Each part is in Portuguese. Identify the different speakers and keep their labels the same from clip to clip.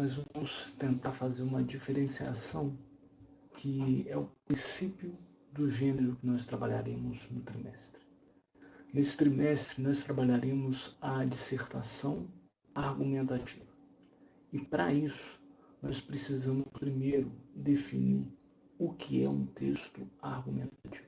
Speaker 1: nós vamos tentar fazer uma diferenciação que é o princípio do gênero que nós trabalharemos no trimestre. Nesse trimestre, nós trabalharemos a dissertação argumentativa. E para isso, nós precisamos primeiro definir o que é um texto argumentativo.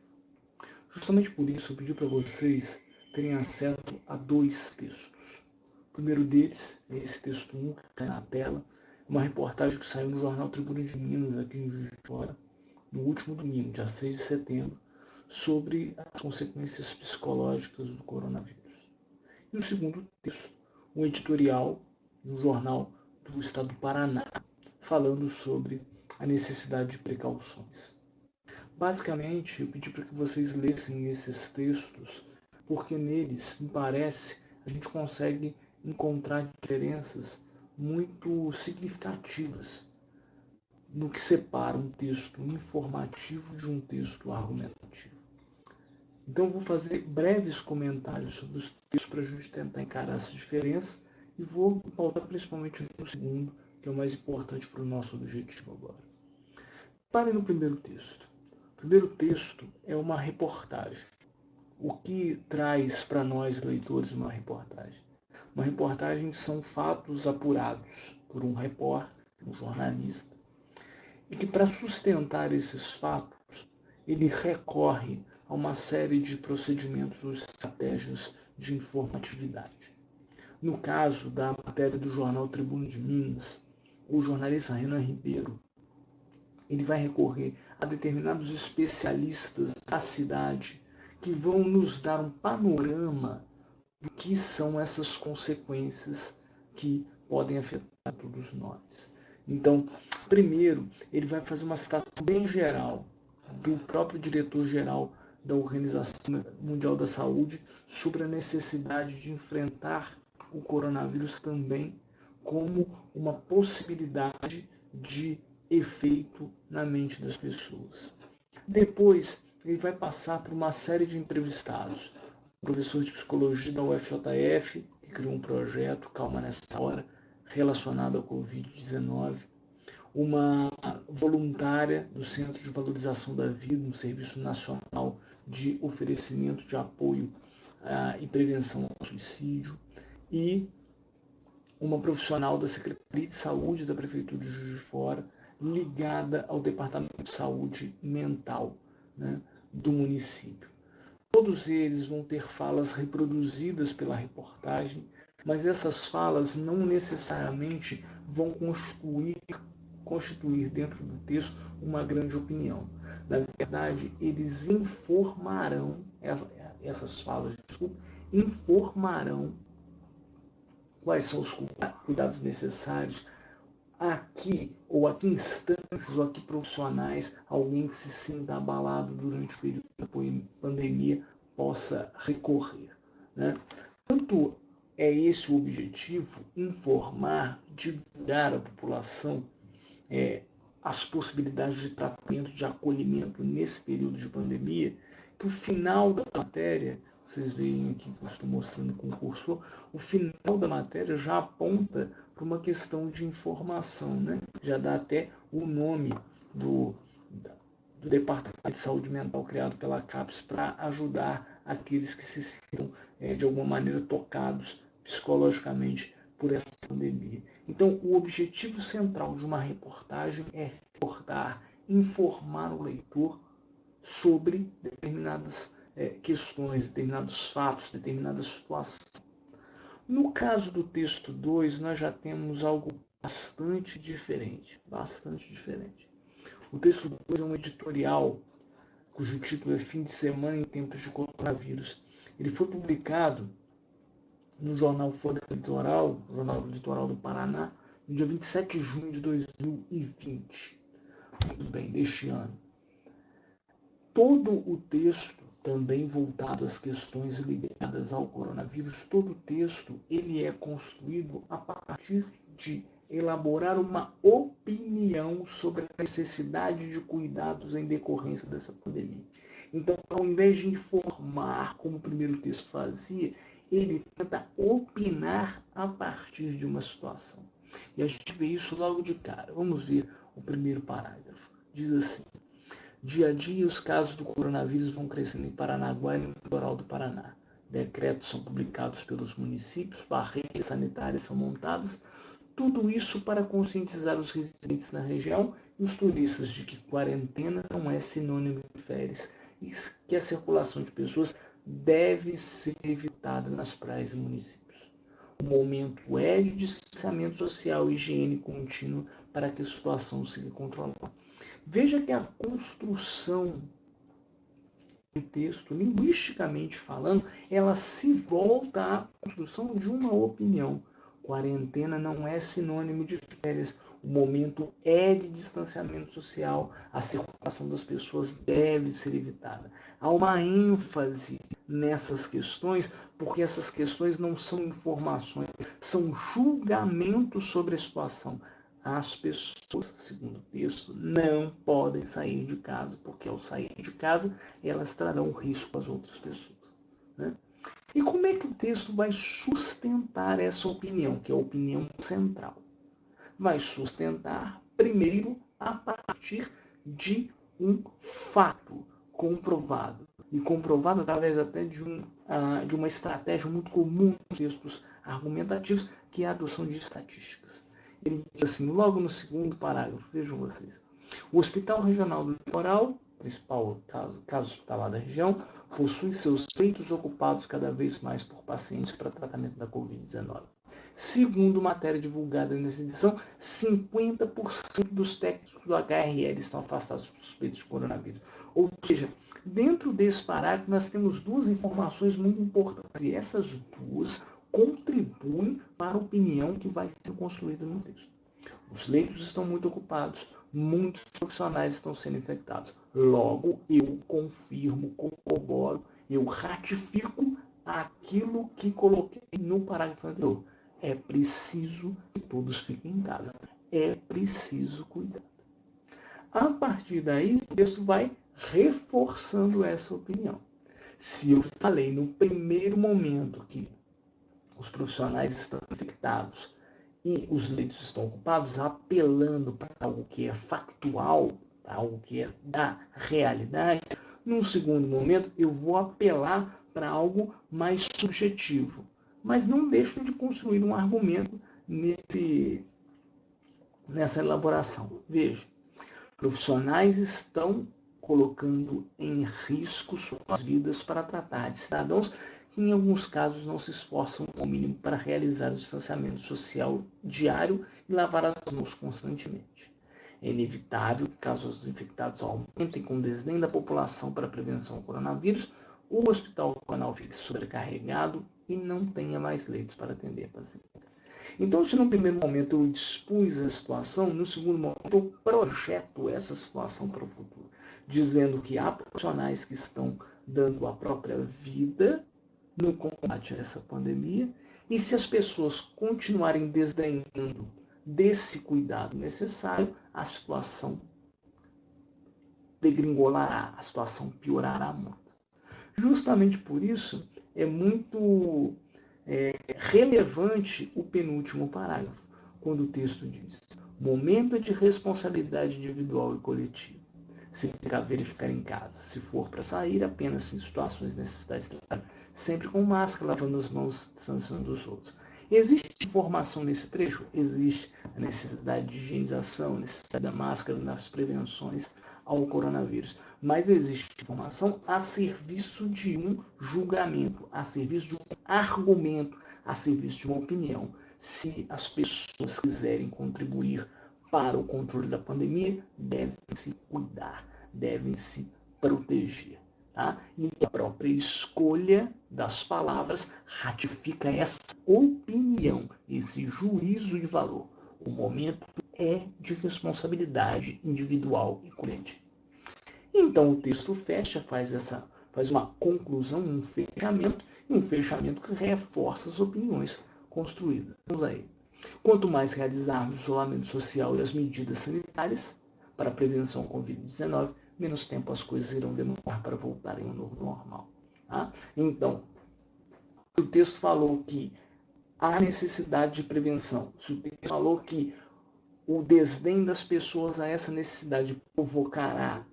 Speaker 1: Justamente por isso, eu pedi para vocês terem acesso a 2 textos. O primeiro deles é esse texto 1, que está na tela, uma reportagem que saiu no jornal Tribuna de Minas, aqui em Juiz de Fora, no último domingo, dia 6 de setembro, sobre as consequências psicológicas do coronavírus. E o segundo texto, um editorial no jornal do estado do Paraná, falando sobre a necessidade de precauções. Basicamente, eu pedi para que vocês lessem esses textos, porque neles, me parece, a gente consegue encontrar diferenças muito significativas no que separa um texto informativo de um texto argumentativo. Então, eu vou fazer breves comentários sobre os textos para a gente tentar encarar essa diferença e vou pautar principalmente no segundo, que é o mais importante para o nosso objetivo agora. Parem no primeiro texto. O primeiro texto é uma reportagem. O que traz para nós, leitores, uma reportagem? Uma reportagem são fatos apurados por um repórter, um jornalista, e que para sustentar esses fatos, ele recorre a uma série de procedimentos ou estratégias de informatividade. No caso da matéria do jornal Tribuna de Minas, o jornalista Renan Ribeiro, ele vai recorrer a determinados especialistas da cidade que vão nos dar um panorama do que são essas consequências que podem afetar todos nós. Então, primeiro, ele vai fazer uma citação bem geral do próprio diretor-geral da Organização Mundial da Saúde sobre a necessidade de enfrentar o coronavírus também como uma possibilidade de efeito na mente das pessoas. Depois, ele vai passar por uma série de entrevistados. O professor de psicologia da UFJF, que criou um projeto, Calma Nessa Hora, relacionado ao Covid-19, uma voluntária do Centro de Valorização da Vida, um serviço nacional de oferecimento de apoio e prevenção ao suicídio, e uma profissional da Secretaria de Saúde da Prefeitura de Juiz de Fora, ligada ao Departamento de Saúde Mental, né, do município. Todos eles vão ter falas reproduzidas pela reportagem, mas essas falas não necessariamente vão constituir dentro do texto uma grande opinião. Na verdade, eles informarão, essas falas, informarão quais são os cuidados necessários a que instâncias ou a que profissionais alguém que se sinta abalado durante o período da pandemia possa recorrer, né? Tanto é esse o objetivo, informar, divulgar à população as possibilidades de tratamento, de acolhimento nesse período de pandemia, que o final da matéria, vocês veem aqui que eu estou mostrando com o cursor, o final da matéria já aponta para uma questão de informação, né? Já dá até o nome do Departamento de Saúde Mental criado pela CAPES para ajudar aqueles que se sintam de alguma maneira tocados psicologicamente por essa pandemia. Então, o objetivo central de uma reportagem é reportar, informar o leitor sobre determinadas questões, determinados fatos, determinadas situações. No caso do texto 2, nós já temos algo bastante diferente. O texto 2 é um editorial cujo título é Fim de Semana em Tempos de Coronavírus. Ele foi publicado no jornal Folha Litoral, Jornal Litoral do Paraná, no dia 27 de junho de 2020. Muito bem, deste ano. Todo o texto, também voltado às questões ligadas ao coronavírus, todo o texto ele é construído a partir de elaborar uma opinião sobre a necessidade de cuidados em decorrência dessa pandemia. Então, ao invés de informar, como o primeiro texto fazia, ele tenta opinar a partir de uma situação. E a gente vê isso logo de cara. Vamos ver o primeiro parágrafo. Diz assim: dia a dia os casos do coronavírus vão crescendo em Paranaguá e no litoral do Paraná. Decretos são publicados pelos municípios, barreiras sanitárias são montadas, tudo isso para conscientizar os residentes na região e os turistas de que quarentena não é sinônimo de férias e que a circulação de pessoas deve ser evitada nas praias e municípios. O momento é de distanciamento social e higiene contínua para que a situação seja controlada. Veja que a construção do texto, linguisticamente falando, ela se volta à construção de uma opinião. Quarentena não é sinônimo de férias. O momento é de distanciamento social. A circulação das pessoas deve ser evitada. Há uma ênfase nessas questões, porque essas questões não são informações, são julgamentos sobre a situação. As pessoas, segundo o texto, não podem sair de casa, porque ao sair de casa, elas trarão risco às outras pessoas. Né? E como é que o texto vai sustentar essa opinião, que é a opinião central? Vai sustentar, primeiro, a partir de um fato comprovado. E comprovado através até de uma estratégia muito comum nos textos argumentativos, que é a adoção de estatísticas. Ele diz assim, logo no segundo parágrafo, vejam vocês. O Hospital Regional do Litoral, principal caso hospitalar da região, possui seus leitos ocupados cada vez mais por pacientes para tratamento da Covid-19. Segundo matéria divulgada nessa edição, 50% dos técnicos do HRL estão afastados por suspeitos de coronavírus. Ou seja, dentro desse parágrafo nós temos duas informações muito importantes, e essas duas contribuem para a opinião que vai ser construída no texto. Os leitos estão muito ocupados, muitos profissionais estão sendo infectados. Logo, eu confirmo, corroboro, eu ratifico aquilo que coloquei no parágrafo anterior. É preciso que todos fiquem em casa. É preciso cuidar. A partir daí, o texto vai reforçando essa opinião. Se eu falei no primeiro momento que os profissionais estão infectados e os leitos estão ocupados, apelando para algo que é factual, para algo que é da realidade, num segundo momento eu vou apelar para algo mais subjetivo. Mas não deixo de construir um argumento nessa elaboração. Veja, profissionais estão colocando em risco suas vidas para tratar de cidadãos que, em alguns casos, não se esforçam ao mínimo para realizar o distanciamento social diário e lavar as mãos constantemente. É inevitável que, caso os infectados aumentem com desdém da população para a prevenção do coronavírus, o hospital coronal fique sobrecarregado e não tenha mais leitos para atender pacientes. Então, se no primeiro momento eu dispus a situação, no segundo momento eu projeto essa situação para o futuro, dizendo que há profissionais que estão dando a própria vida no combate a essa pandemia, e se as pessoas continuarem desdenhando desse cuidado necessário, a situação degringolará, a situação piorará muito. Justamente por isso, é muito relevante o penúltimo parágrafo, quando o texto diz: momento de responsabilidade individual e coletiva. Se precaver e ficar em casa. Se for para sair, apenas em situações de necessidade de trabalho, sempre com máscara, lavando as mãos, distanciando dos outros. Existe informação nesse trecho? Existe a necessidade de higienização, a necessidade da máscara nas prevenções ao coronavírus. Mas existe informação a serviço de um julgamento, a serviço de um argumento, a serviço de uma opinião. Se as pessoas quiserem contribuir para o controle da pandemia, devem se cuidar, devem se proteger. Tá? E a própria escolha das palavras ratifica essa opinião, esse juízo de valor. O momento é de responsabilidade individual e coletiva. Então o texto fecha, faz uma conclusão, um fechamento que reforça as opiniões construídas. Vamos aí. Quanto mais realizarmos o isolamento social e as medidas sanitárias para a prevenção da Covid-19, menos tempo as coisas irão demorar para voltarem ao novo normal. Tá? Então, o texto falou que há necessidade de prevenção. Se o texto falou que o desdém das pessoas a essa necessidade provocará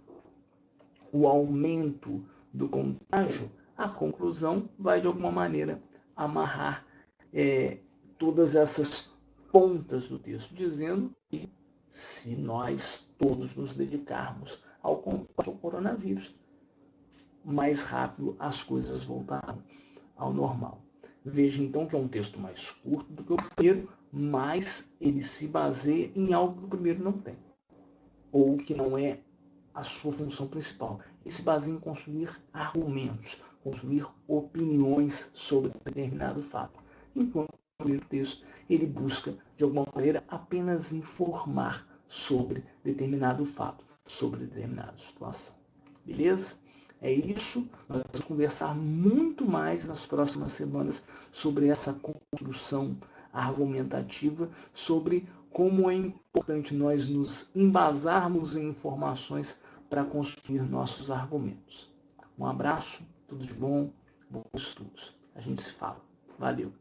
Speaker 1: o aumento do contágio, a conclusão vai, de alguma maneira, amarrar todas essas pontas do texto, dizendo que se nós todos nos dedicarmos ao combate ao coronavírus, mais rápido as coisas voltarão ao normal. Veja então que é um texto mais curto do que o primeiro, mas ele se baseia em algo que o primeiro não tem, ou que não é a sua função principal. Ele se baseia em construir argumentos, construir opiniões sobre determinado fato. Enquanto o primeiro texto, ele busca, de alguma maneira, apenas informar sobre determinado fato, sobre determinada situação. Beleza? É isso. Nós vamos conversar muito mais nas próximas semanas sobre essa construção argumentativa, sobre como é importante nós nos embasarmos em informações para construir nossos argumentos. Um abraço, tudo de bom, bons estudos. A gente se fala. Valeu!